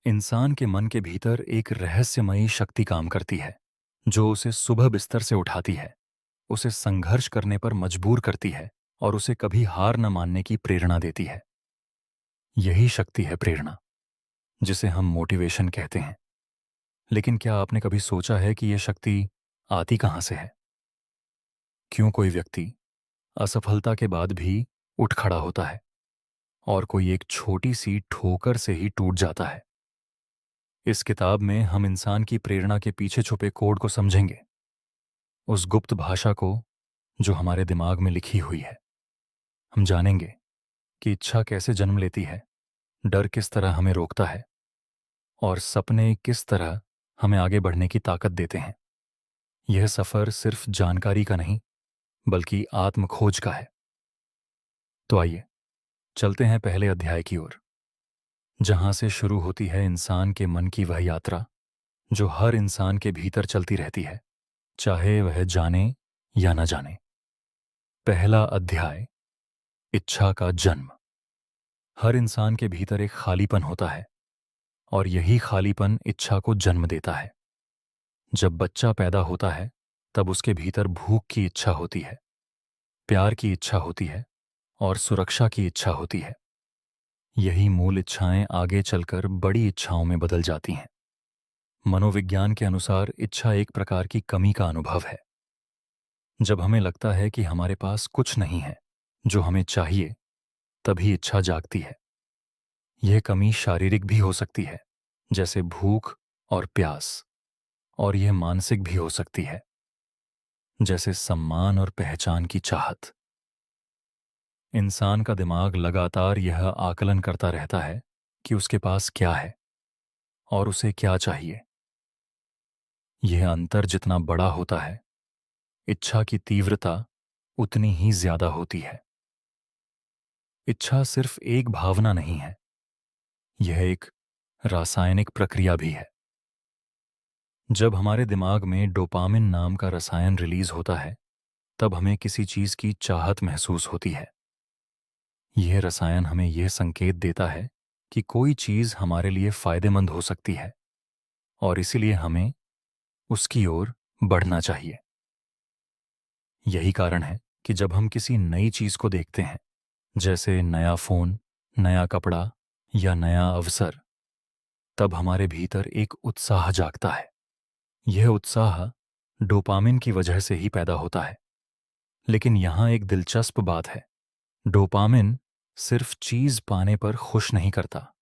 इंसान के मन के भीतर एक रहस्यमयी शक्ति काम करती है जो उसे सुबह बिस्तर से उठाती है, उसे संघर्ष करने पर मजबूर करती है और उसे कभी हार न मानने की प्रेरणा देती है। यही शक्ति है प्रेरणा, जिसे हम मोटिवेशन कहते हैं। लेकिन क्या आपने कभी सोचा है कि यह शक्ति आती कहाँ से है? क्यों कोई व्यक्ति असफलता के बाद भी उठ खड़ा होता है और कोई एक छोटी सी ठोकर से ही टूट जाता है? इस किताब में हम इंसान की प्रेरणा के पीछे छुपे कोड को समझेंगे, उस गुप्त भाषा को जो हमारे दिमाग में लिखी हुई है। हम जानेंगे कि इच्छा कैसे जन्म लेती है, डर किस तरह हमें रोकता है और सपने किस तरह हमें आगे बढ़ने की ताकत देते हैं। यह सफर सिर्फ जानकारी का नहीं, बल्कि आत्म खोज का है। तो आइए चलते हैं पहले अध्याय की ओर, जहां से शुरू होती है इंसान के मन की वह यात्रा जो हर इंसान के भीतर चलती रहती है, चाहे वह जाने या न जाने। पहला अध्याय, इच्छा का जन्म। हर इंसान के भीतर एक खालीपन होता है और यही खालीपन इच्छा को जन्म देता है। जब बच्चा पैदा होता है तब उसके भीतर भूख की इच्छा होती है, प्यार की इच्छा होती है और सुरक्षा की इच्छा होती है। यही मूल इच्छाएं आगे चलकर बड़ी इच्छाओं में बदल जाती हैं। मनोविज्ञान के अनुसार इच्छा एक प्रकार की कमी का अनुभव है। जब हमें लगता है कि हमारे पास कुछ नहीं है जो हमें चाहिए, तभी इच्छा जागती है। यह कमी शारीरिक भी हो सकती है, जैसे भूख और प्यास, और यह मानसिक भी हो सकती है, जैसे सम्मान और पहचान की चाहत। इंसान का दिमाग लगातार यह आकलन करता रहता है कि उसके पास क्या है और उसे क्या चाहिए। यह अंतर जितना बड़ा होता है, इच्छा की तीव्रता उतनी ही ज्यादा होती है। इच्छा सिर्फ एक भावना नहीं है, यह एक रासायनिक प्रक्रिया भी है। जब हमारे दिमाग में डोपामिन नाम का रसायन रिलीज होता है, तब हमें किसी चीज की चाहत महसूस होती है। यह रसायन हमें यह संकेत देता है कि कोई चीज हमारे लिए फायदेमंद हो सकती है और इसीलिए हमें उसकी ओर बढ़ना चाहिए। यही कारण है कि जब हम किसी नई चीज को देखते हैं, जैसे नया फोन, नया कपड़ा या नया अवसर, तब हमारे भीतर एक उत्साह जागता है। यह उत्साह डोपामिन की वजह से ही पैदा होता है। लेकिन यहां एक दिलचस्प बात है, डोपामिन सिर्फ चीज पाने पर खुश नहीं करता,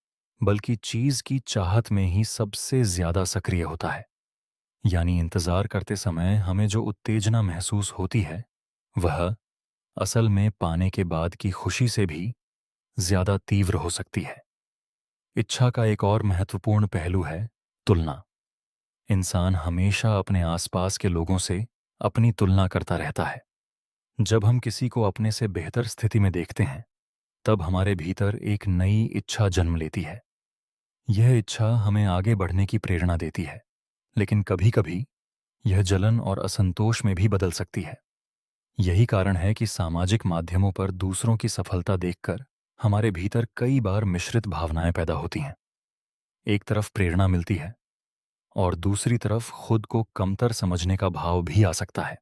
बल्कि चीज की चाहत में ही सबसे ज्यादा सक्रिय होता है। यानी इंतजार करते समय हमें जो उत्तेजना महसूस होती है, वह असल में पाने के बाद की खुशी से भी ज्यादा तीव्र हो सकती है। इच्छा का एक और महत्वपूर्ण पहलू है तुलना। इंसान हमेशा अपने आसपास के लोगों से अपनी तुलना करता रहता है। जब हम किसी को अपने से बेहतर स्थिति में देखते हैं, तब हमारे भीतर एक नई इच्छा जन्म लेती है। यह इच्छा हमें आगे बढ़ने की प्रेरणा देती है, लेकिन कभी-कभी यह जलन और असंतोष में भी बदल सकती है। यही कारण है कि सामाजिक माध्यमों पर दूसरों की सफलता देखकर हमारे भीतर कई बार मिश्रित भावनाएं पैदा होती हैं। एक तरफ प्रेरणा मिलती है और दूसरी तरफ खुद को कमतर समझने का भाव भी आ सकता है।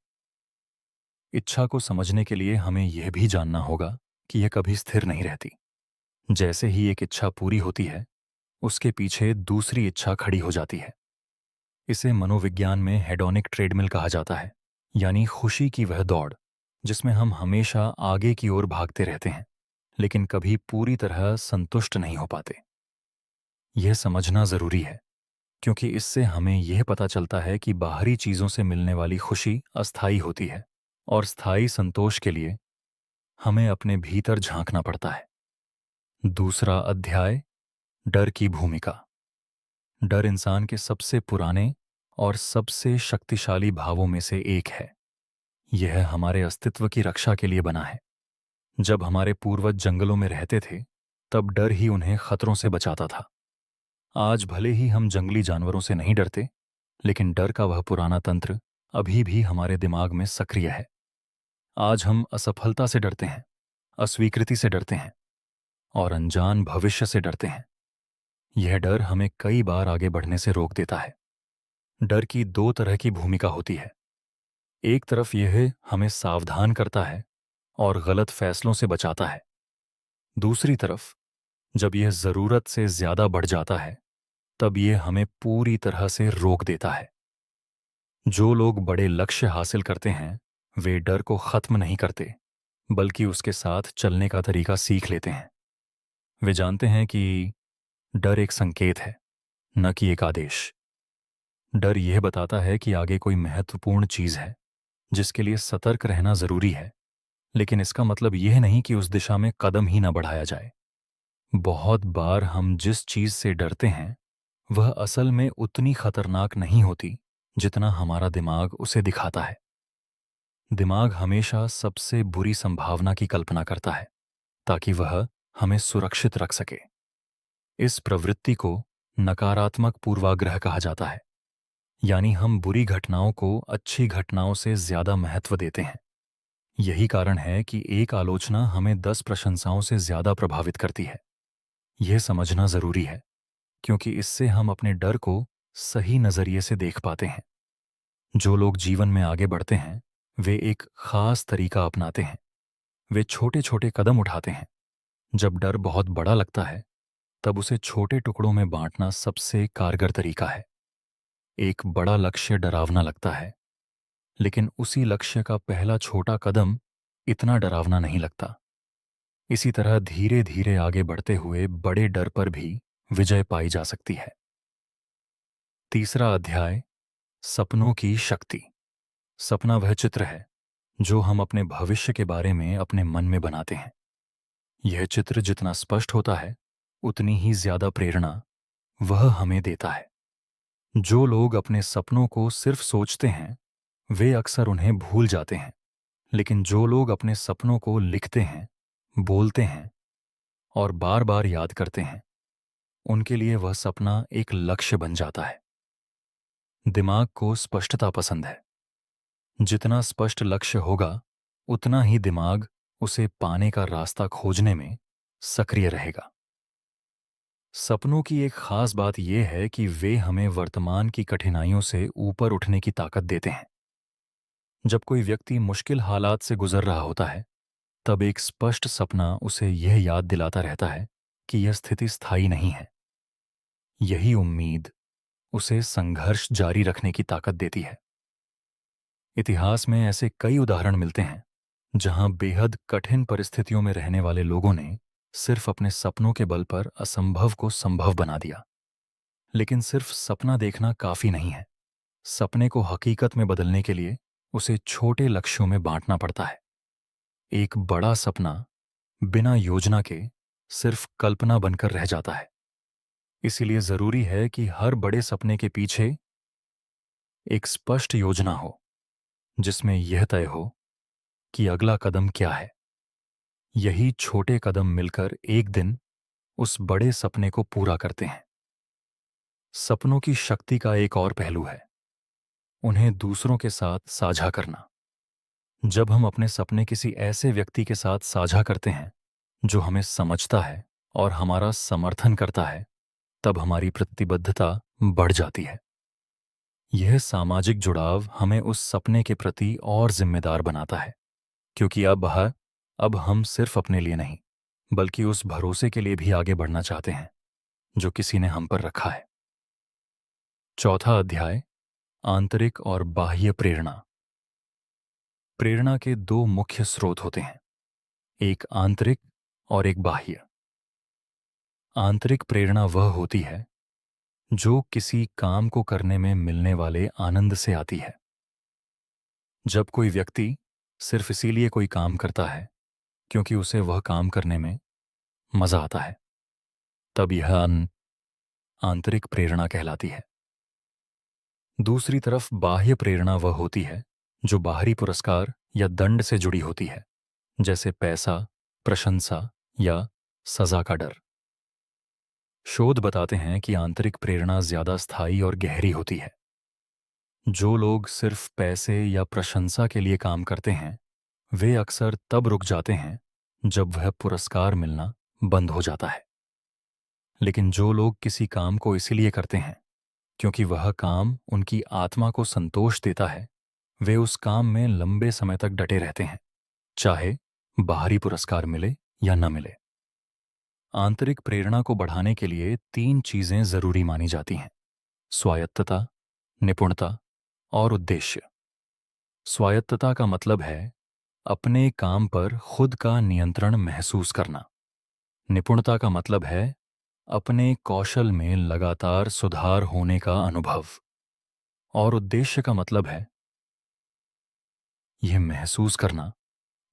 इच्छा को समझने के लिए हमें यह भी जानना होगा कि यह कभी स्थिर नहीं रहती। जैसे ही एक इच्छा पूरी होती है, उसके पीछे दूसरी इच्छा खड़ी हो जाती है। इसे मनोविज्ञान में हेडोनिक ट्रेडमिल कहा जाता है, यानी खुशी की वह दौड़ जिसमें हम हमेशा आगे की ओर भागते रहते हैं, लेकिन कभी पूरी तरह संतुष्ट नहीं हो पाते। यह समझना जरूरी है, क्योंकि इससे हमें यह पता चलता है कि बाहरी चीजों से मिलने वाली खुशी अस्थायी होती है और स्थायी संतोष के लिए हमें अपने भीतर झांकना पड़ता है। दूसरा अध्याय, डर की भूमिका। डर इंसान के सबसे पुराने और सबसे शक्तिशाली भावों में से एक है। यह हमारे अस्तित्व की रक्षा के लिए बना है। जब हमारे पूर्वज जंगलों में रहते थे, तब डर ही उन्हें खतरों से बचाता था। आज भले ही हम जंगली जानवरों से नहीं डरते, लेकिन डर का वह पुराना तंत्र अभी भी हमारे दिमाग में सक्रिय है। आज हम असफलता से डरते हैं, अस्वीकृति से डरते हैं और अनजान भविष्य से डरते हैं। यह डर हमें कई बार आगे बढ़ने से रोक देता है। डर की दो तरह की भूमिका होती है। एक तरफ यह हमें सावधान करता है और गलत फैसलों से बचाता है। दूसरी तरफ, जब यह जरूरत से ज्यादा बढ़ जाता है, तब यह हमें पूरी तरह से रोक देता है। जो लोग बड़े लक्ष्य हासिल करते हैं, वे डर को खत्म नहीं करते, बल्कि उसके साथ चलने का तरीका सीख लेते हैं। वे जानते हैं कि डर एक संकेत है, न कि एक आदेश। डर यह बताता है कि आगे कोई महत्वपूर्ण चीज है जिसके लिए सतर्क रहना जरूरी है, लेकिन इसका मतलब यह नहीं कि उस दिशा में कदम ही न बढ़ाया जाए। बहुत बार हम जिस चीज से डरते हैं वह असल में उतनी खतरनाक नहीं होती जितना हमारा दिमाग उसे दिखाता है। दिमाग हमेशा सबसे बुरी संभावना की कल्पना करता है ताकि वह हमें सुरक्षित रख सके। इस प्रवृत्ति को नकारात्मक पूर्वाग्रह कहा जाता है, यानी हम बुरी घटनाओं को अच्छी घटनाओं से ज्यादा महत्व देते हैं। यही कारण है कि एक आलोचना हमें 10 प्रशंसाओं से ज्यादा प्रभावित करती है। यह समझना जरूरी है, क्योंकि इससे हम अपने डर को सही नजरिए से देख पाते हैं। जो लोग जीवन में आगे बढ़ते हैं, वे एक खास तरीका अपनाते हैं। वे छोटे छोटे कदम उठाते हैं। जब डर बहुत बड़ा लगता है, तब उसे छोटे टुकड़ों में बांटना सबसे कारगर तरीका है। एक बड़ा लक्ष्य डरावना लगता है, लेकिन उसी लक्ष्य का पहला छोटा कदम इतना डरावना नहीं लगता। इसी तरह धीरे धीरे आगे बढ़ते हुए बड़े डर पर भी विजय पाई जा सकती है। तीसरा अध्याय, सपनों की शक्ति। सपना वह चित्र है जो हम अपने भविष्य के बारे में अपने मन में बनाते हैं। यह चित्र जितना स्पष्ट होता है, उतनी ही ज्यादा प्रेरणा वह हमें देता है। जो लोग अपने सपनों को सिर्फ सोचते हैं, वे अक्सर उन्हें भूल जाते हैं। लेकिन जो लोग अपने सपनों को लिखते हैं, बोलते हैं और बार बार याद करते हैं, उनके लिए वह सपना एक लक्ष्य बन जाता है। दिमाग को स्पष्टता पसंद है। जितना स्पष्ट लक्ष्य होगा, उतना ही दिमाग उसे पाने का रास्ता खोजने में सक्रिय रहेगा। सपनों की एक खास बात यह है कि वे हमें वर्तमान की कठिनाइयों से ऊपर उठने की ताकत देते हैं। जब कोई व्यक्ति मुश्किल हालात से गुजर रहा होता है, तब एक स्पष्ट सपना उसे यह याद दिलाता रहता है कि यह स्थिति स्थायी नहीं है। यही उम्मीद उसे संघर्ष जारी रखने की ताकत देती है। इतिहास में ऐसे कई उदाहरण मिलते हैं जहां बेहद कठिन परिस्थितियों में रहने वाले लोगों ने सिर्फ अपने सपनों के बल पर असंभव को संभव बना दिया। लेकिन सिर्फ सपना देखना काफी नहीं है। सपने को हकीकत में बदलने के लिए उसे छोटे लक्ष्यों में बांटना पड़ता है। एक बड़ा सपना बिना योजना के सिर्फ कल्पना बनकर रह जाता है। इसीलिए जरूरी है कि हर बड़े सपने के पीछे एक स्पष्ट योजना हो, जिसमें यह तय हो कि अगला कदम क्या है। यही छोटे कदम मिलकर एक दिन उस बड़े सपने को पूरा करते हैं। सपनों की शक्ति का एक और पहलू है उन्हें दूसरों के साथ साझा करना। जब हम अपने सपने किसी ऐसे व्यक्ति के साथ साझा करते हैं जो हमें समझता है और हमारा समर्थन करता है, तब हमारी प्रतिबद्धता बढ़ जाती है। यह सामाजिक जुड़ाव हमें उस सपने के प्रति और जिम्मेदार बनाता है, क्योंकि अब हम सिर्फ अपने लिए नहीं, बल्कि उस भरोसे के लिए भी आगे बढ़ना चाहते हैं जो किसी ने हम पर रखा है। चौथा अध्याय, आंतरिक और बाह्य प्रेरणा। प्रेरणा के दो मुख्य स्रोत होते हैं, एक आंतरिक और एक बाह्य। आंतरिक प्रेरणा वह होती है जो किसी काम को करने में मिलने वाले आनंद से आती है। जब कोई व्यक्ति सिर्फ इसीलिए कोई काम करता है क्योंकि उसे वह काम करने में मजा आता है, तब यह आंतरिक प्रेरणा कहलाती है। दूसरी तरफ बाह्य प्रेरणा वह होती है जो बाहरी पुरस्कार या दंड से जुड़ी होती है, जैसे पैसा, प्रशंसा या सजा का डर। शोध बताते हैं कि आंतरिक प्रेरणा ज्यादा स्थायी और गहरी होती है। जो लोग सिर्फ पैसे या प्रशंसा के लिए काम करते हैं, वे अक्सर तब रुक जाते हैं जब वह पुरस्कार मिलना बंद हो जाता है। लेकिन जो लोग किसी काम को इसीलिए करते हैं क्योंकि वह काम उनकी आत्मा को संतोष देता है, वे उस काम में लंबे समय तक डटे रहते हैं, चाहे बाहरी पुरस्कार मिले या न मिले। आंतरिक प्रेरणा को बढ़ाने के लिए 3 चीजें जरूरी मानी जाती हैं: स्वायत्तता, निपुणता और उद्देश्य। स्वायत्तता का मतलब है अपने काम पर खुद का नियंत्रण महसूस करना। निपुणता का मतलब है अपने कौशल में लगातार सुधार होने का अनुभव। और उद्देश्य का मतलब है यह महसूस करना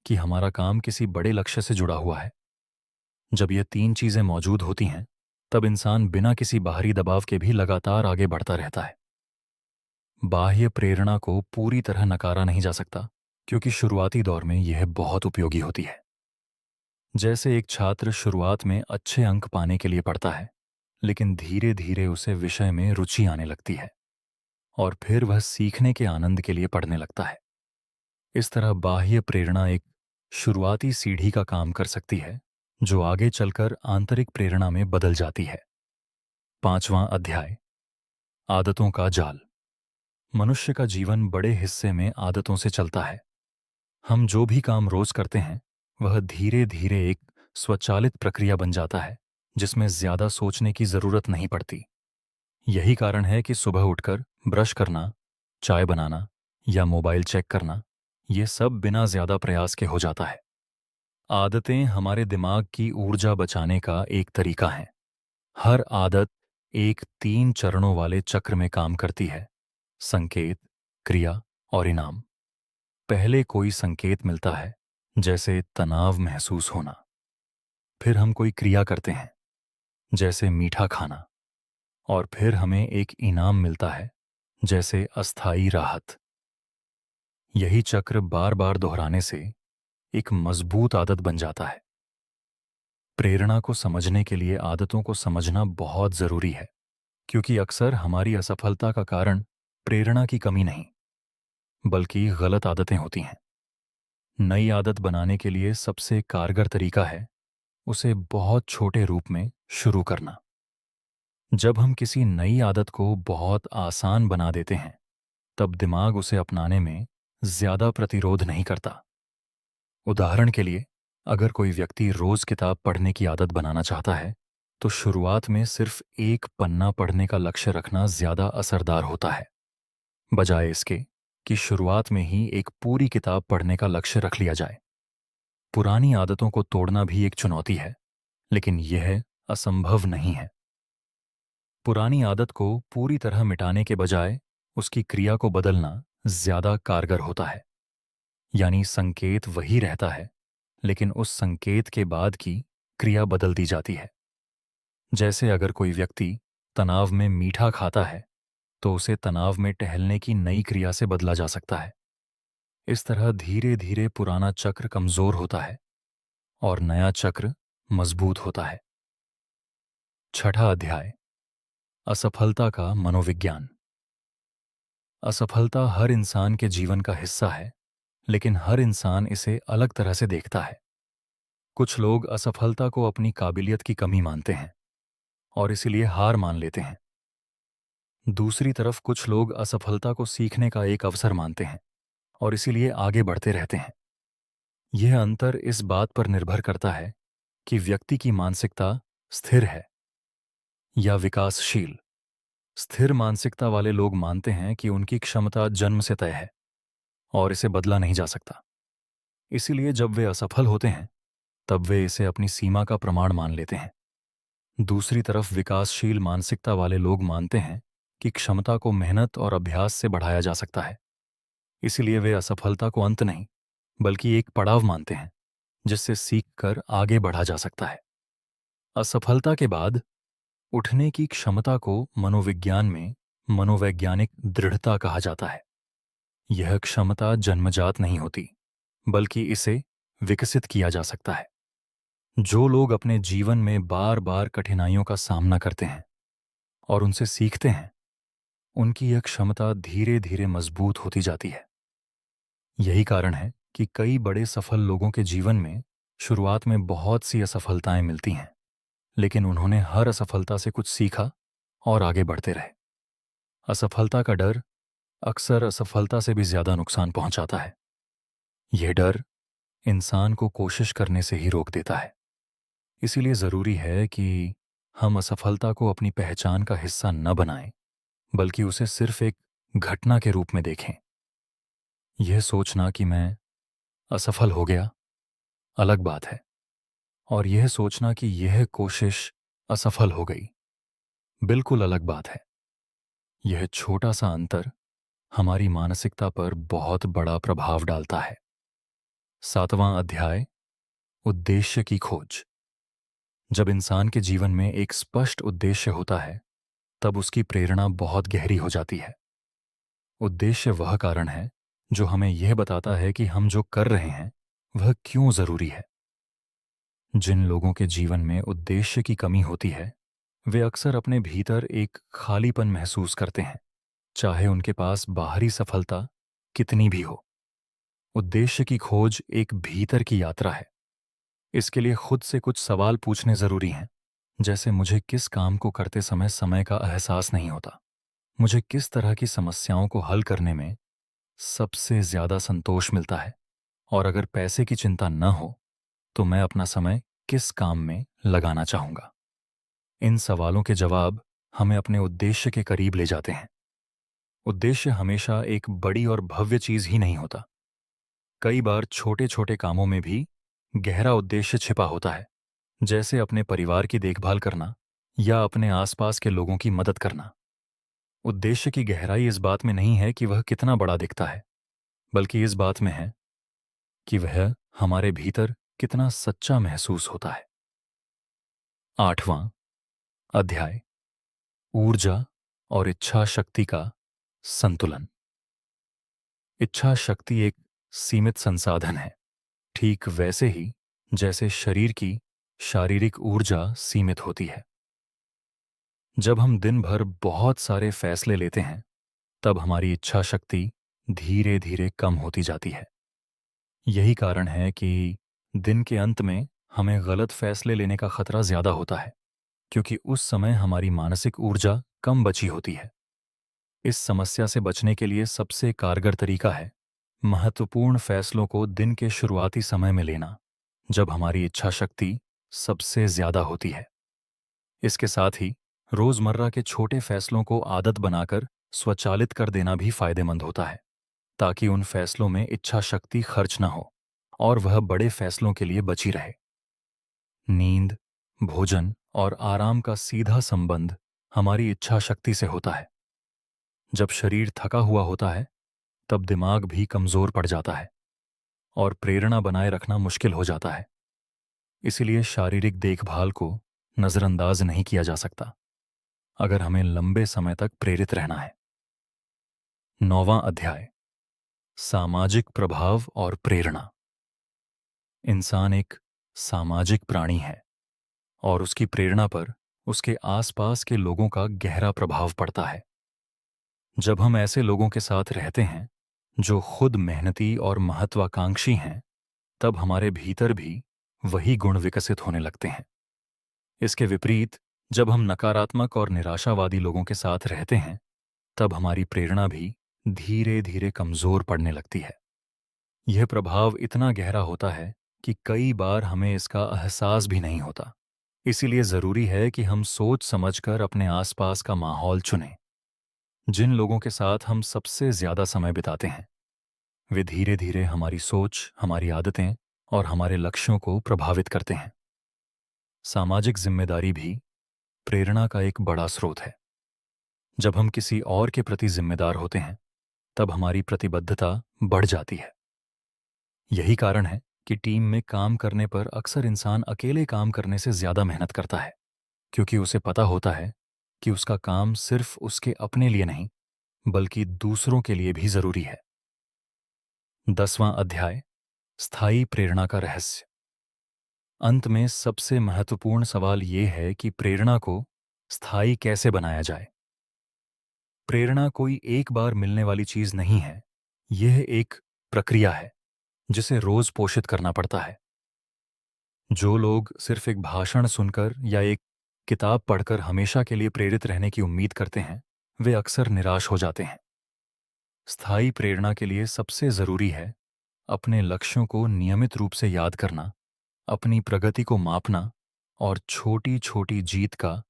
कि हमारा काम किसी बड़े लक्ष्य से जुड़ा हुआ है। जब ये 3 चीजें मौजूद होती हैं, तब इंसान बिना किसी बाहरी दबाव के भी लगातार आगे बढ़ता रहता है। बाह्य प्रेरणा को पूरी तरह नकारा नहीं जा सकता, क्योंकि शुरुआती दौर में यह बहुत उपयोगी होती है। जैसे एक छात्र शुरुआत में अच्छे अंक पाने के लिए पढ़ता है, लेकिन धीरे धीरे उसे विषय में रुचि आने लगती है और फिर वह सीखने के आनंद के लिए पढ़ने लगता है। इस तरह बाह्य प्रेरणा एक शुरुआती सीढ़ी का काम कर सकती है, जो आगे चलकर आंतरिक प्रेरणा में बदल जाती है। 5वां अध्याय, आदतों का जाल। मनुष्य का जीवन बड़े हिस्से में आदतों से चलता है। हम जो भी काम रोज करते हैं, वह धीरे धीरे एक स्वचालित प्रक्रिया बन जाता है, जिसमें ज्यादा सोचने की जरूरत नहीं पड़ती। यही कारण है कि सुबह उठकर ब्रश करना, चाय बनाना या मोबाइल चेक करना, ये सब बिना ज्यादा प्रयास के हो जाता है। आदतें हमारे दिमाग की ऊर्जा बचाने का एक तरीका है। हर आदत एक 3 चरणों वाले चक्र में काम करती है: संकेत, क्रिया और इनाम। पहले कोई संकेत मिलता है, जैसे तनाव महसूस होना। फिर हम कोई क्रिया करते हैं, जैसे मीठा खाना, और फिर हमें एक इनाम मिलता है, जैसे अस्थायी राहत। यही चक्र बार बार दोहराने से एक मजबूत आदत बन जाता है। प्रेरणा को समझने के लिए आदतों को समझना बहुत जरूरी है, क्योंकि अक्सर हमारी असफलता का कारण प्रेरणा की कमी नहीं, बल्कि गलत आदतें होती हैं। नई आदत बनाने के लिए सबसे कारगर तरीका है उसे बहुत छोटे रूप में शुरू करना। जब हम किसी नई आदत को बहुत आसान बना देते हैं, तब दिमाग उसे अपनाने में ज्यादा प्रतिरोध नहीं करता। उदाहरण के लिए, अगर कोई व्यक्ति रोज किताब पढ़ने की आदत बनाना चाहता है, तो शुरुआत में सिर्फ एक पन्ना पढ़ने का लक्ष्य रखना ज्यादा असरदार होता है, बजाय इसके कि शुरुआत में ही एक पूरी किताब पढ़ने का लक्ष्य रख लिया जाए। पुरानी आदतों को तोड़ना भी एक चुनौती है, लेकिन यह असंभव नहीं है। पुरानी आदत को पूरी तरह मिटाने के बजाय उसकी क्रिया को बदलना ज्यादा कारगर होता है। यानी संकेत वही रहता है, लेकिन उस संकेत के बाद की क्रिया बदल दी जाती है। जैसे अगर कोई व्यक्ति तनाव में मीठा खाता है, तो उसे तनाव में टहलने की नई क्रिया से बदला जा सकता है। इस तरह धीरे धीरे पुराना चक्र कमजोर होता है और नया चक्र मजबूत होता है। 6वां अध्याय, असफलता का मनोविज्ञान। असफलता हर इंसान के जीवन का हिस्सा है, लेकिन हर इंसान इसे अलग तरह से देखता है। कुछ लोग असफलता को अपनी काबिलियत की कमी मानते हैं और इसीलिए हार मान लेते हैं। दूसरी तरफ कुछ लोग असफलता को सीखने का एक अवसर मानते हैं और इसीलिए आगे बढ़ते रहते हैं। यह अंतर इस बात पर निर्भर करता है कि व्यक्ति की मानसिकता स्थिर है या विकासशील। स्थिर मानसिकता वाले लोग मानते हैं कि उनकी क्षमता जन्म से तय है और इसे बदला नहीं जा सकता। इसीलिए जब वे असफल होते हैं, तब वे इसे अपनी सीमा का प्रमाण मान लेते हैं। दूसरी तरफ विकासशील मानसिकता वाले लोग मानते हैं कि क्षमता को मेहनत और अभ्यास से बढ़ाया जा सकता है। इसीलिए वे असफलता को अंत नहीं, बल्कि एक पड़ाव मानते हैं, जिससे सीख कर आगे बढ़ा जा सकता है। असफलता के बाद उठने की क्षमता को मनोविज्ञान में मनोवैज्ञानिक दृढ़ता कहा जाता है। यह क्षमता जन्मजात नहीं होती, बल्कि इसे विकसित किया जा सकता है। जो लोग अपने जीवन में बार बार कठिनाइयों का सामना करते हैं और उनसे सीखते हैं, उनकी यह क्षमता धीरे धीरे मजबूत होती जाती है। यही कारण है कि कई बड़े सफल लोगों के जीवन में शुरुआत में बहुत सी असफलताएं मिलती हैं, लेकिन उन्होंने हर असफलता से कुछ सीखा और आगे बढ़ते रहे। असफलता का डर अक्सर असफलता से भी ज्यादा नुकसान पहुंचाता है। यह डर इंसान को कोशिश करने से ही रोक देता है। इसीलिए जरूरी है कि हम असफलता को अपनी पहचान का हिस्सा न बनाएं, बल्कि उसे सिर्फ एक घटना के रूप में देखें। यह सोचना कि मैं असफल हो गया अलग बात है, और यह सोचना कि यह कोशिश असफल हो गई बिल्कुल अलग बात है। यह छोटा सा अंतर हमारी मानसिकता पर बहुत बड़ा प्रभाव डालता है। 7वां अध्याय, उद्देश्य की खोज। जब इंसान के जीवन में एक स्पष्ट उद्देश्य होता है, तब उसकी प्रेरणा बहुत गहरी हो जाती है। उद्देश्य वह कारण है जो हमें यह बताता है कि हम जो कर रहे हैं वह क्यों जरूरी है। जिन लोगों के जीवन में उद्देश्य की कमी होती है, वे अक्सर अपने भीतर एक खालीपन महसूस करते हैं, चाहे उनके पास बाहरी सफलता कितनी भी हो। उद्देश्य की खोज एक भीतर की यात्रा है। इसके लिए खुद से कुछ सवाल पूछने जरूरी हैं, जैसे मुझे किस काम को करते समय समय का एहसास नहीं होता, मुझे किस तरह की समस्याओं को हल करने में सबसे ज्यादा संतोष मिलता है, और अगर पैसे की चिंता न हो तो मैं अपना समय किस काम में लगाना चाहूंगा। इन सवालों के जवाब हमें अपने उद्देश्य के करीब ले जाते हैं। उद्देश्य हमेशा एक बड़ी और भव्य चीज ही नहीं होता। कई बार छोटे छोटे कामों में भी गहरा उद्देश्य छिपा होता है, जैसे अपने परिवार की देखभाल करना या अपने आसपास के लोगों की मदद करना। उद्देश्य की गहराई इस बात में नहीं है कि वह कितना बड़ा दिखता है, बल्कि इस बात में है कि वह हमारे भीतर कितना सच्चा महसूस होता है। 8वां अध्याय, ऊर्जा और इच्छा शक्ति का संतुलन। इच्छा शक्ति एक सीमित संसाधन है, ठीक वैसे ही जैसे शरीर की शारीरिक ऊर्जा सीमित होती है। जब हम दिन भर बहुत सारे फैसले लेते हैं, तब हमारी इच्छा शक्ति धीरे धीरे कम होती जाती है। यही कारण है कि दिन के अंत में हमें गलत फैसले लेने का खतरा ज्यादा होता है, क्योंकि उस समय हमारी मानसिक ऊर्जा कम बची होती है। इस समस्या से बचने के लिए सबसे कारगर तरीका है महत्वपूर्ण फैसलों को दिन के शुरुआती समय में लेना, जब हमारी इच्छा शक्ति सबसे ज्यादा होती है। इसके साथ ही रोजमर्रा के छोटे फैसलों को आदत बनाकर स्वचालित कर देना भी फायदेमंद होता है, ताकि उन फैसलों में इच्छा शक्ति खर्च न हो और वह बड़े फैसलों के लिए बची रहे। नींद, भोजन और आराम का सीधा संबंध हमारी इच्छा शक्ति से होता है। जब शरीर थका हुआ होता है, तब दिमाग भी कमजोर पड़ जाता है और प्रेरणा बनाए रखना मुश्किल हो जाता है। इसीलिए शारीरिक देखभाल को नजरअंदाज नहीं किया जा सकता, अगर हमें लंबे समय तक प्रेरित रहना है। 9वां अध्याय, सामाजिक प्रभाव और प्रेरणा। इंसान एक सामाजिक प्राणी है और उसकी प्रेरणा पर उसके आसपास के लोगों का गहरा प्रभाव पड़ता है। जब हम ऐसे लोगों के साथ रहते हैं जो खुद मेहनती और महत्वाकांक्षी हैं, तब हमारे भीतर भी वही गुण विकसित होने लगते हैं। इसके विपरीत जब हम नकारात्मक और निराशावादी लोगों के साथ रहते हैं, तब हमारी प्रेरणा भी धीरे धीरे कमजोर पड़ने लगती है। यह प्रभाव इतना गहरा होता है कि कई बार हमें इसका एहसास भी नहीं होता। इसीलिए जरूरी है कि हम सोच समझकर अपने आसपास का माहौल चुनें। जिन लोगों के साथ हम सबसे ज्यादा समय बिताते हैं, वे धीरे धीरे हमारी सोच, हमारी आदतें और हमारे लक्ष्यों को प्रभावित करते हैं। सामाजिक जिम्मेदारी भी प्रेरणा का एक बड़ा स्रोत है। जब हम किसी और के प्रति जिम्मेदार होते हैं, तब हमारी प्रतिबद्धता बढ़ जाती है। यही कारण है कि टीम में काम करने पर अक्सर इंसान अकेले काम करने से ज्यादा मेहनत करता है, क्योंकि उसे पता होता है कि उसका काम सिर्फ उसके अपने लिए नहीं, बल्कि दूसरों के लिए भी जरूरी है। 10वां अध्याय, स्थायी प्रेरणा का रहस्य। अंत में सबसे महत्वपूर्ण सवाल यह है कि प्रेरणा को स्थायी कैसे बनाया जाए। प्रेरणा कोई एक बार मिलने वाली चीज नहीं है, यह एक प्रक्रिया है जिसे रोज पोषित करना पड़ता है। जो लोग सिर्फ एक भाषण सुनकर या एक किताब पढ़कर हमेशा के लिए प्रेरित रहने की उम्मीद करते हैं, वे अक्सर निराश हो जाते हैं। स्थायी प्रेरणा के लिए सबसे जरूरी है अपने लक्ष्यों को नियमित रूप से याद करना, अपनी प्रगति को मापना और छोटी छोटी जीत का।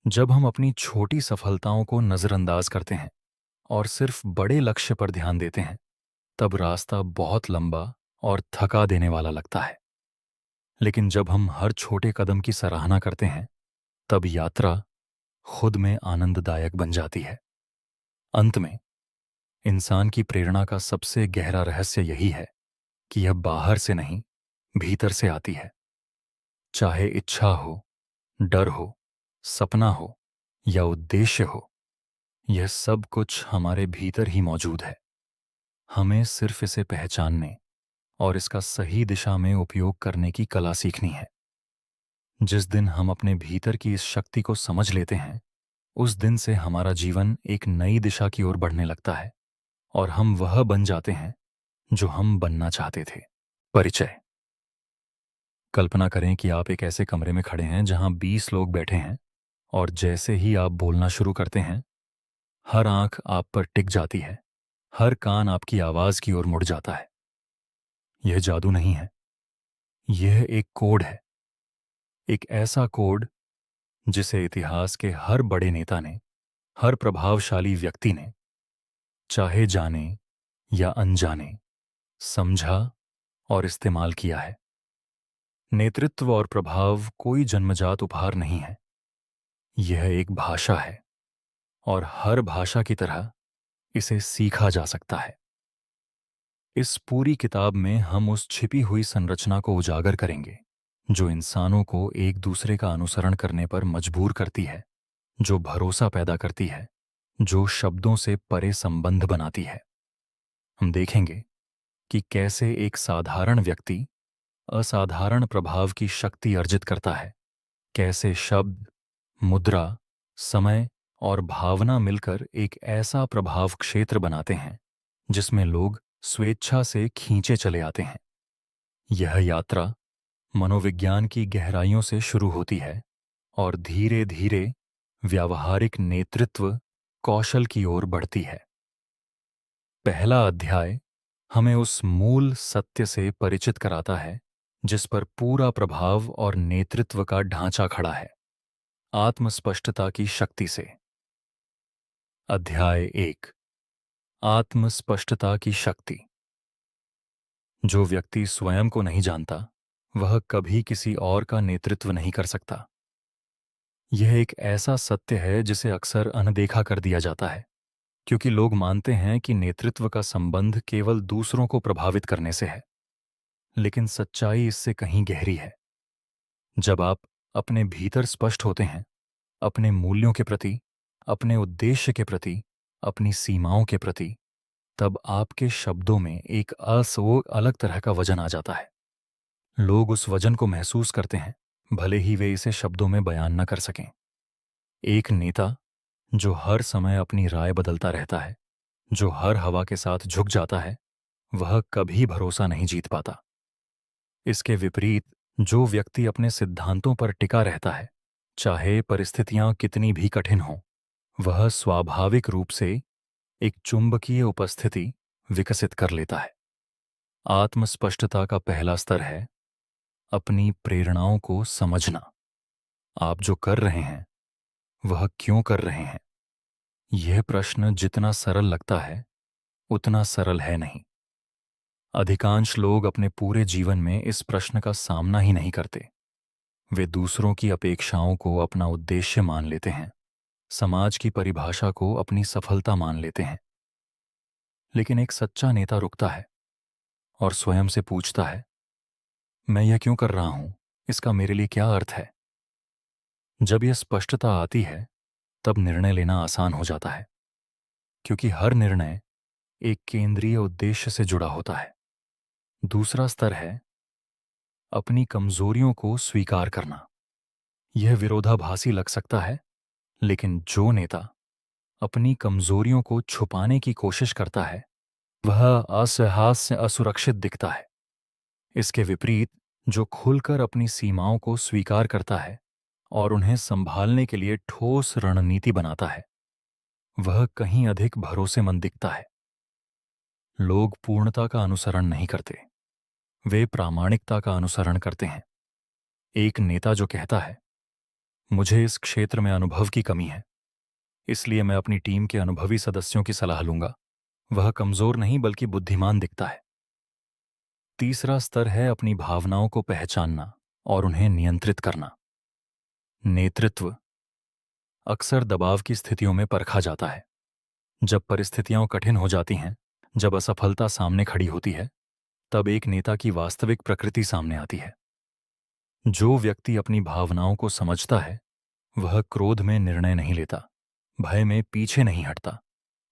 जब हम अपनी छोटी सफलताओं को नजरअंदाज करते हैं और सिर्फ बड़े लक्ष्य पर ध्यान देते हैं, तब रास्ता बहुत लंबा और थका देने वाला लगता है। लेकिन जब हम हर छोटे कदम की सराहना करते हैं, तब यात्रा खुद में आनंददायक बन जाती है। अंत में, इंसान की प्रेरणा का सबसे गहरा रहस्य यही है कि यह बाहर से नहीं, भीतर से आती है। चाहे इच्छा हो, डर हो, सपना हो या उद्देश्य हो, यह सब कुछ हमारे भीतर ही मौजूद है। हमें सिर्फ इसे पहचानने और इसका सही दिशा में उपयोग करने की कला सीखनी है। जिस दिन हम अपने भीतर की इस शक्ति को समझ लेते हैं, उस दिन से हमारा जीवन एक नई दिशा की ओर बढ़ने लगता है और हम वह बन जाते हैं जो हम बनना चाहते थे। परिचय। कल्पना करें कि आप एक ऐसे कमरे में खड़े हैं जहां 20 लोग बैठे हैं और जैसे ही आप बोलना शुरू करते हैं, हर आंख आप पर टिक जाती है, हर कान आपकी आवाज की ओर मुड़ जाता है। यह जादू नहीं है, यह एक कोड है। एक ऐसा कोड जिसे इतिहास के हर बड़े नेता ने, हर प्रभावशाली व्यक्ति ने, चाहे जाने या अनजाने, समझा और इस्तेमाल किया है। नेतृत्व और प्रभाव कोई जन्मजात उपहार नहीं है, यह एक भाषा है और हर भाषा की तरह इसे सीखा जा सकता है। इस पूरी किताब में हम उस छिपी हुई संरचना को उजागर करेंगे जो इंसानों को एक दूसरे का अनुसरण करने पर मजबूर करती है, जो भरोसा पैदा करती है, जो शब्दों से परे संबंध बनाती है। हम देखेंगे कि कैसे एक साधारण व्यक्ति असाधारण प्रभाव की शक्ति अर्जित करता है, कैसे शब्द, मुद्रा, समय और भावना मिलकर एक ऐसा प्रभाव क्षेत्र बनाते हैं जिसमें लोग स्वेच्छा से खींचे चले आते हैं। यह यात्रा मनोविज्ञान की गहराइयों से शुरू होती है और धीरे धीरे व्यावहारिक नेतृत्व कौशल की ओर बढ़ती है। पहला अध्याय हमें उस मूल सत्य से परिचित कराता है जिस पर पूरा प्रभाव और नेतृत्व का ढांचा खड़ा है, आत्मस्पष्टता की शक्ति से। अध्याय 1। आत्मस्पष्टता की शक्ति। जो व्यक्ति स्वयं को नहीं जानता, वह कभी किसी और का नेतृत्व नहीं कर सकता। यह एक ऐसा सत्य है जिसे अक्सर अनदेखा कर दिया जाता है, क्योंकि लोग मानते हैं कि नेतृत्व का संबंध केवल दूसरों को प्रभावित करने से है। लेकिन सच्चाई इससे कहीं गहरी है। जब आप अपने भीतर स्पष्ट होते हैं, अपने मूल्यों के प्रति, अपने उद्देश्य के प्रति, अपनी सीमाओं के प्रति, तब आपके शब्दों में एक अलग तरह का वजन आ जाता है। लोग उस वजन को महसूस करते हैं, भले ही वे इसे शब्दों में बयान न कर सकें। एक नेता जो हर समय अपनी राय बदलता रहता है, जो हर हवा के साथ झुक जाता है, वह कभी भरोसा नहीं जीत पाता। इसके विपरीत, जो व्यक्ति अपने सिद्धांतों पर टिका रहता है, चाहे परिस्थितियां कितनी भी कठिन हों, वह स्वाभाविक रूप से एक चुंबकीय उपस्थिति विकसित कर लेता है। आत्मस्पष्टता का पहला स्तर है अपनी प्रेरणाओं को समझना। आप जो कर रहे हैं, वह क्यों कर रहे हैं? यह प्रश्न जितना सरल लगता है, उतना सरल है नहीं। अधिकांश लोग अपने पूरे जीवन में इस प्रश्न का सामना ही नहीं करते। वे दूसरों की अपेक्षाओं को अपना उद्देश्य मान लेते हैं, समाज की परिभाषा को अपनी सफलता मान लेते हैं। लेकिन एक सच्चा नेता रुकता है और स्वयं से पूछता है, मैं यह क्यों कर रहा हूं? इसका मेरे लिए क्या अर्थ है? जब यह स्पष्टता आती है, तब निर्णय लेना आसान हो जाता है, क्योंकि हर निर्णय एक केंद्रीय उद्देश्य से जुड़ा होता है। दूसरा स्तर है अपनी कमजोरियों को स्वीकार करना। यह विरोधाभासी लग सकता है, लेकिन जो नेता अपनी कमजोरियों को छुपाने की कोशिश करता है, वह असहाय से असुरक्षित दिखता है। इसके विपरीत, जो खुलकर अपनी सीमाओं को स्वीकार करता है और उन्हें संभालने के लिए ठोस रणनीति बनाता है, वह कहीं अधिक भरोसेमंद दिखता है। लोग पूर्णता का अनुसरण नहीं करते, वे प्रामाणिकता का अनुसरण करते हैं। एक नेता जो कहता है, मुझे इस क्षेत्र में अनुभव की कमी है, इसलिए मैं अपनी टीम के अनुभवी सदस्यों की सलाह लूंगा, वह कमजोर नहीं बल्कि बुद्धिमान दिखता है। तीसरा स्तर है अपनी भावनाओं को पहचानना और उन्हें नियंत्रित करना। नेतृत्व अक्सर दबाव की स्थितियों में परखा जाता है। जब परिस्थितियां कठिन हो जाती हैं, जब असफलता सामने खड़ी होती है, तब एक नेता की वास्तविक प्रकृति सामने आती है। जो व्यक्ति अपनी भावनाओं को समझता है, वह क्रोध में निर्णय नहीं लेता, भय में पीछे नहीं हटता,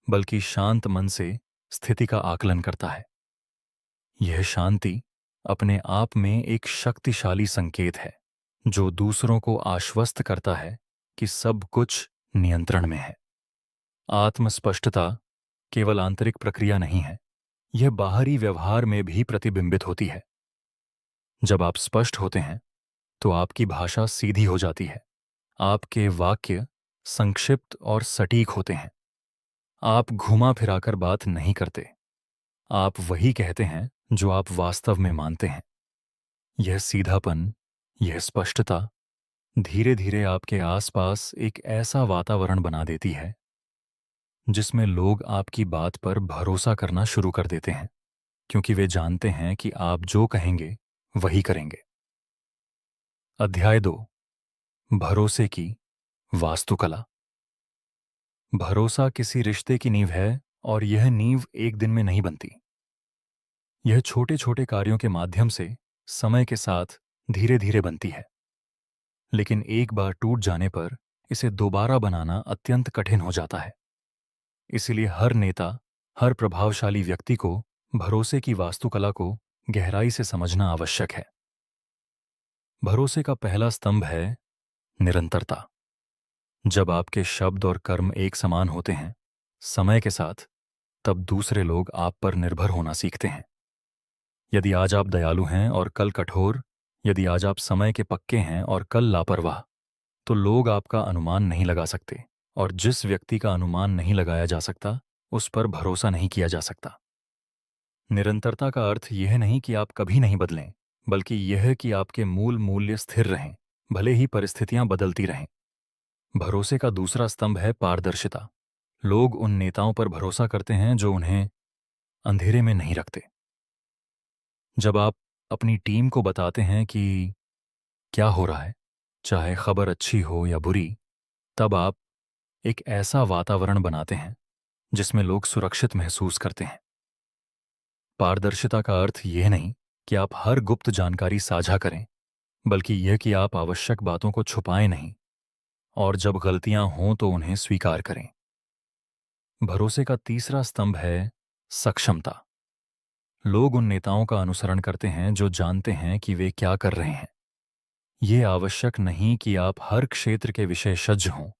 बल्कि शांत मन से स्थिति का आकलन करता है। यह शांति अपने आप में एक शक्तिशाली संकेत है, जो दूसरों को आश्वस्त करता है कि सब कुछ नियंत्रण में है। आत्मस्पष्टता केवल आंतरिक प्रक्रिया नहीं है, यह बाहरी व्यवहार में भी प्रतिबिंबित होती है। जब आप स्पष्ट होते हैं, तो आपकी भाषा सीधी हो जाती है, आपके वाक्य संक्षिप्त और सटीक होते हैं। आप घुमा फिराकर बात नहीं करते, आप वही कहते हैं जो आप वास्तव में मानते हैं। यह सीधापन, यह स्पष्टता धीरे धीरे आपके आसपास एक ऐसा वातावरण बना देती है जिसमें लोग आपकी बात पर भरोसा करना शुरू कर देते हैं, क्योंकि वे जानते हैं कि आप जो कहेंगे वही करेंगे। अध्याय 2, भरोसे की वास्तुकला। भरोसा किसी रिश्ते की नींव है, और यह नींव एक दिन में नहीं बनती। यह छोटे छोटे कार्यों के माध्यम से समय के साथ धीरे धीरे बनती है, लेकिन एक बार टूट जाने पर इसे दोबारा बनाना अत्यंत कठिन हो जाता है। इसीलिए हर नेता, हर प्रभावशाली व्यक्ति को भरोसे की वास्तुकला को गहराई से समझना आवश्यक है। भरोसे का पहला स्तंभ है निरंतरता। जब आपके शब्द और कर्म एक समान होते हैं, समय के साथ, तब दूसरे लोग आप पर निर्भर होना सीखते हैं। यदि आज आप दयालु हैं और कल कठोर, यदि आज आप समय के पक्के हैं और कल लापरवाह, तो लोग आपका अनुमान नहीं लगा सकते, और जिस व्यक्ति का अनुमान नहीं लगाया जा सकता, उस पर भरोसा नहीं किया जा सकता। निरंतरता का अर्थ यह नहीं कि आप कभी नहीं बदलें, बल्कि यह कि आपके मूल मूल्य स्थिर रहें, भले ही परिस्थितियां बदलती रहें। भरोसे का दूसरा स्तंभ है पारदर्शिता। लोग उन नेताओं पर भरोसा करते हैं जो उन्हें अंधेरे में नहीं रखते। जब आप अपनी टीम को बताते हैं कि क्या हो रहा है, चाहे खबर अच्छी हो या बुरी, तब आप एक ऐसा वातावरण बनाते हैं जिसमें लोग सुरक्षित महसूस करते हैं। पारदर्शिता का अर्थ यह नहीं कि आप हर गुप्त जानकारी साझा करें, बल्कि यह कि आप आवश्यक बातों को छुपाएं नहीं, और जब गलतियां हों तो उन्हें स्वीकार करें। भरोसे का तीसरा स्तंभ है सक्षमता। लोग उन नेताओं का अनुसरण करते हैं जो जानते हैं कि वे क्या कर रहे हैं। यह आवश्यक नहीं कि आप हर क्षेत्र के विशेषज्ञ हों,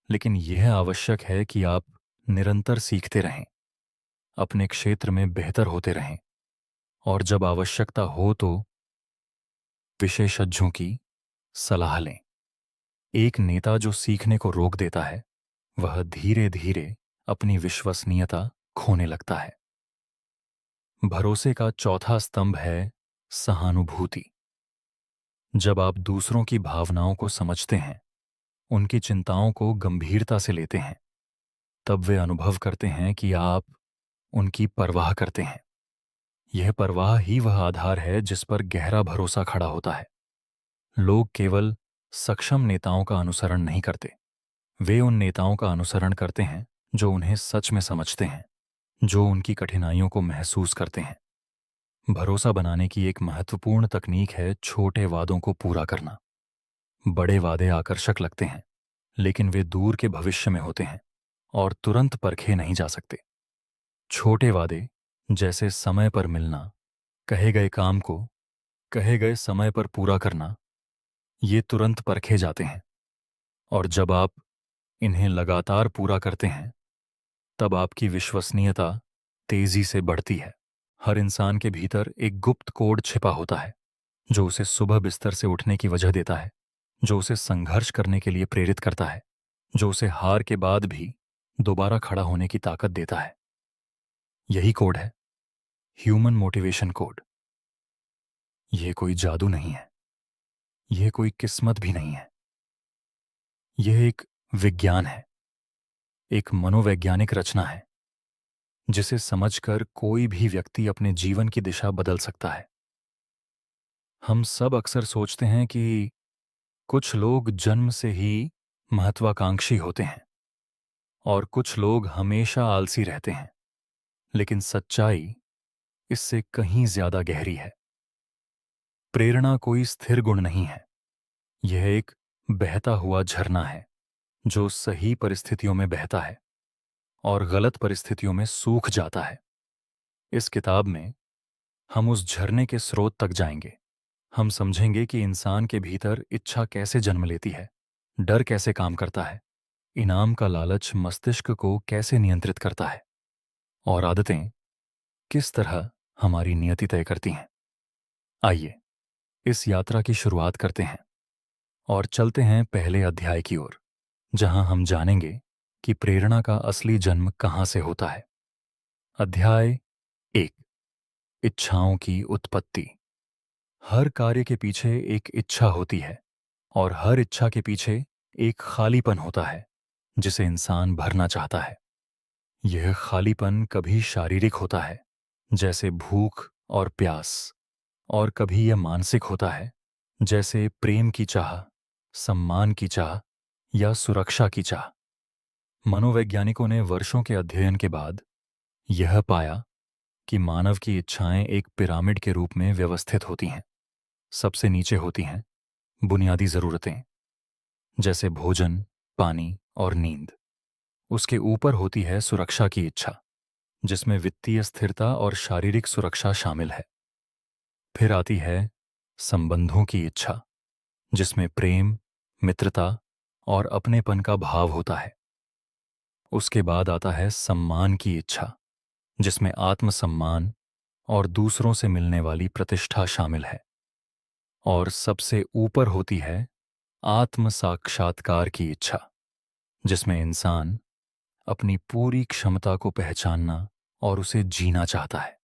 लेकिन यह आवश्यक है कि आप निरंतर सीखते रहें, अपने क्षेत्र में बेहतर होते रहें, और जब आवश्यकता हो तो विशेषज्ञों की सलाह लें। एक नेता जो सीखने को रोक देता है, वह धीरे धीरे अपनी विश्वसनीयता खोने लगता है। भरोसे का चौथा स्तंभ है सहानुभूति। जब आप दूसरों की भावनाओं को समझते हैं, उनकी चिंताओं को गंभीरता से लेते हैं, तब वे अनुभव करते हैं कि आप उनकी परवाह करते हैं। यह परवाह ही वह आधार है जिस पर गहरा भरोसा खड़ा होता है। लोग केवल सक्षम नेताओं का अनुसरण नहीं करते, वे उन नेताओं का अनुसरण करते हैं जो उन्हें सच में समझते हैं, जो उनकी कठिनाइयों को महसूस करते हैं। भरोसा बनाने की एक महत्वपूर्ण तकनीक है छोटे वादों को पूरा करना। बड़े वादे आकर्षक लगते हैं, लेकिन वे दूर के भविष्य में होते हैं और तुरंत परखे नहीं जा सकते। छोटे वादे, जैसे समय पर मिलना, कहे गए काम को कहे गए समय पर पूरा करना, ये तुरंत परखे जाते हैं, और जब आप इन्हें लगातार पूरा करते हैं, तब आपकी विश्वसनीयता तेजी से बढ़ती है। हर इंसान के भीतर एक गुप्त कोड छिपा होता है, जो उसे सुबह बिस्तर से उठने की वजह देता है, जो उसे संघर्ष करने के लिए प्रेरित करता है, जो उसे हार के बाद भी दोबारा खड़ा होने की ताकत देता है। यही कोड है ह्यूमन मोटिवेशन कोड। यह कोई जादू नहीं है, यह कोई किस्मत भी नहीं है। यह एक विज्ञान है, एक मनोवैज्ञानिक रचना है, जिसे समझकर कोई भी व्यक्ति अपने जीवन की दिशा बदल सकता है। हम सब अक्सर सोचते हैं कि कुछ लोग जन्म से ही महत्वाकांक्षी होते हैं और कुछ लोग हमेशा आलसी रहते हैं, लेकिन सच्चाई इससे कहीं ज्यादा गहरी है। प्रेरणा कोई स्थिर गुण नहीं है, यह एक बहता हुआ झरना है जो सही परिस्थितियों में बहता है और गलत परिस्थितियों में सूख जाता है। इस किताब में हम उस झरने के स्रोत तक जाएंगे। हम समझेंगे कि इंसान के भीतर इच्छा कैसे जन्म लेती है, डर कैसे काम करता है, इनाम का लालच मस्तिष्क को कैसे नियंत्रित करता है और आदतें किस तरह हमारी नियति तय करती हैं। आइए इस यात्रा की शुरुआत करते हैं और चलते हैं पहले अध्याय की ओर, जहां हम जानेंगे कि प्रेरणा का असली जन्म कहां से होता है। अध्याय 1। इच्छाओं की उत्पत्ति। हर कार्य के पीछे एक इच्छा होती है और हर इच्छा के पीछे एक खालीपन होता है जिसे इंसान भरना चाहता है। यह खालीपन कभी शारीरिक होता है, जैसे भूख और प्यास, और कभी यह मानसिक होता है, जैसे प्रेम की चाह, सम्मान की चाह या सुरक्षा की चाह। मनोवैज्ञानिकों ने वर्षों के अध्ययन के बाद यह पाया कि मानव की इच्छाएं एक पिरामिड के रूप में व्यवस्थित होती हैं। सबसे नीचे होती हैं बुनियादी जरूरतें, जैसे भोजन, पानी और नींद। उसके ऊपर होती है सुरक्षा की इच्छा, जिसमें वित्तीय स्थिरता और शारीरिक सुरक्षा शामिल है। फिर आती है संबंधों की इच्छा, जिसमें प्रेम, मित्रता और अपनेपन का भाव होता है। उसके बाद आता है सम्मान की इच्छा, जिसमें आत्मसम्मान और दूसरों से मिलने वाली प्रतिष्ठा शामिल है। और सबसे ऊपर होती है आत्म साक्षात्कार की इच्छा, जिसमें इंसान अपनी पूरी क्षमता को पहचानना और उसे जीना चाहता है।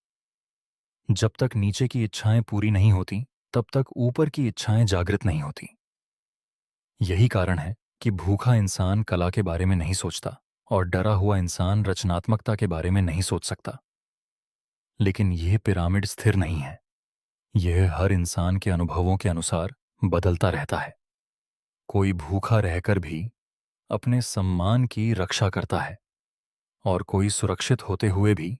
जब तक नीचे की इच्छाएं पूरी नहीं होती, तब तक ऊपर की इच्छाएं जागृत नहीं होती। यही कारण है कि भूखा इंसान कला के बारे में नहीं सोचता और डरा हुआ इंसान रचनात्मकता के बारे में नहीं सोच सकता। लेकिन यह पिरामिड स्थिर नहीं है, यह हर इंसान के अनुभवों के अनुसार बदलता रहता है। कोई भूखा रहकर भी अपने सम्मान की रक्षा करता है और कोई सुरक्षित होते हुए भी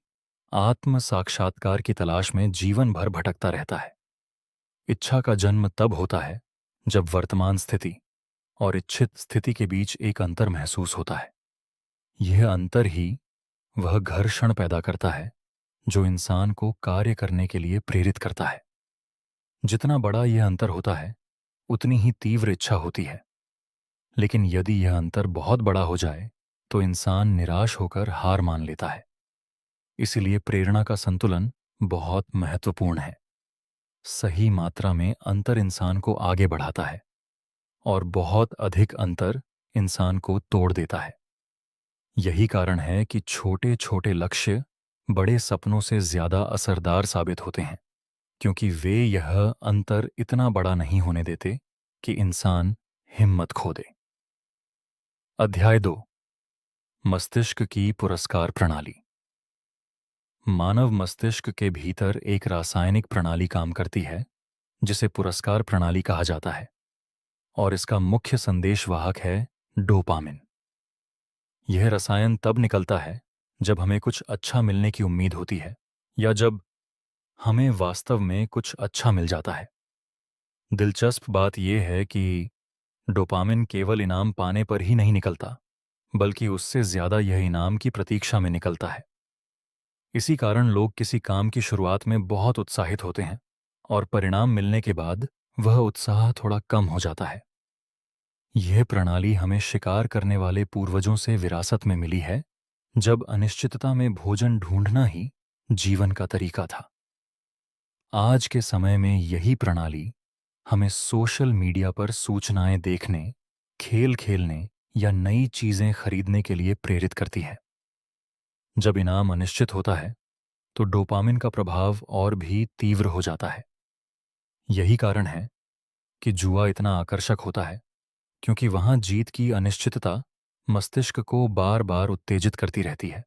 आत्म साक्षात्कार की तलाश में जीवन भर भटकता रहता है। इच्छा का जन्म तब होता है जब वर्तमान स्थिति और इच्छित स्थिति के बीच एक अंतर महसूस होता है। यह अंतर ही वह घर्षण पैदा करता है जो इंसान को कार्य करने के लिए प्रेरित करता है। जितना बड़ा यह अंतर होता है, उतनी ही तीव्र इच्छा होती है। लेकिन यदि यह अंतर बहुत बड़ा हो जाए तो इंसान निराश होकर हार मान लेता है। इसलिए प्रेरणा का संतुलन बहुत महत्वपूर्ण है। सही मात्रा में अंतर इंसान को आगे बढ़ाता है और बहुत अधिक अंतर इंसान को तोड़ देता है। यही कारण है कि छोटे छोटे लक्ष्य बड़े सपनों से ज्यादा असरदार साबित होते हैं, क्योंकि वे यह अंतर इतना बड़ा नहीं होने देते कि इंसान हिम्मत खो दे। अध्याय 2। मस्तिष्क की पुरस्कार प्रणाली। मानव मस्तिष्क के भीतर एक रासायनिक प्रणाली काम करती है जिसे पुरस्कार प्रणाली कहा जाता है, और इसका मुख्य संदेशवाहक है डोपामिन। यह रसायन तब निकलता है जब हमें कुछ अच्छा मिलने की उम्मीद होती है या जब हमें वास्तव में कुछ अच्छा मिल जाता है। दिलचस्प बात यह है कि डोपामिन केवल इनाम पाने पर ही नहीं निकलता, बल्कि उससे ज्यादा यह इनाम की प्रतीक्षा में निकलता है। इसी कारण लोग किसी काम की शुरुआत में बहुत उत्साहित होते हैं और परिणाम मिलने के बाद वह उत्साह थोड़ा कम हो जाता है। यह प्रणाली हमें शिकार करने वाले पूर्वजों से विरासत में मिली है, जब अनिश्चितता में भोजन ढूंढना ही जीवन का तरीका था। आज के समय में यही प्रणाली हमें सोशल मीडिया पर सूचनाएं देखने, खेल खेलने या नई चीजें खरीदने के लिए प्रेरित करती है। जब इनाम अनिश्चित होता है, तो डोपामिन का प्रभाव और भी तीव्र हो जाता है। यही कारण है कि जुआ इतना आकर्षक होता है, क्योंकि वहां जीत की अनिश्चितता मस्तिष्क को बार बार उत्तेजित करती रहती है।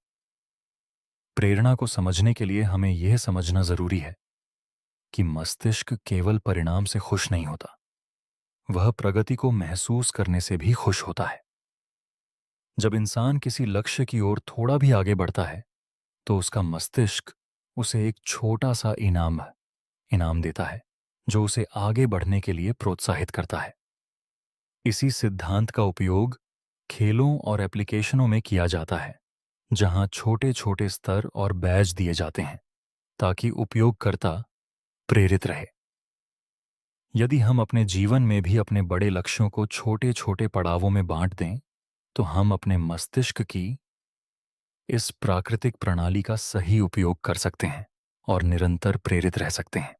प्रेरणा को समझने के लिए हमें यह समझना जरूरी है कि मस्तिष्क केवल परिणाम से खुश नहीं होता, वह प्रगति को महसूस करने से भी खुश होता है। जब इंसान किसी लक्ष्य की ओर थोड़ा भी आगे बढ़ता है, तो उसका मस्तिष्क उसे एक छोटा सा इनाम इनाम देता है, जो उसे आगे बढ़ने के लिए प्रोत्साहित करता है। इसी सिद्धांत का उपयोग खेलों और एप्लीकेशनों में किया जाता है, जहां छोटे छोटे स्तर और बैज दिए जाते हैं, ताकि उपयोगकर्ता प्रेरित रहे। यदि हम अपने जीवन में भी अपने बड़े लक्ष्यों को छोटे छोटे पड़ावों में बांट दें, तो हम अपने मस्तिष्क की इस प्राकृतिक प्रणाली का सही उपयोग कर सकते हैं और निरंतर प्रेरित रह सकते हैं।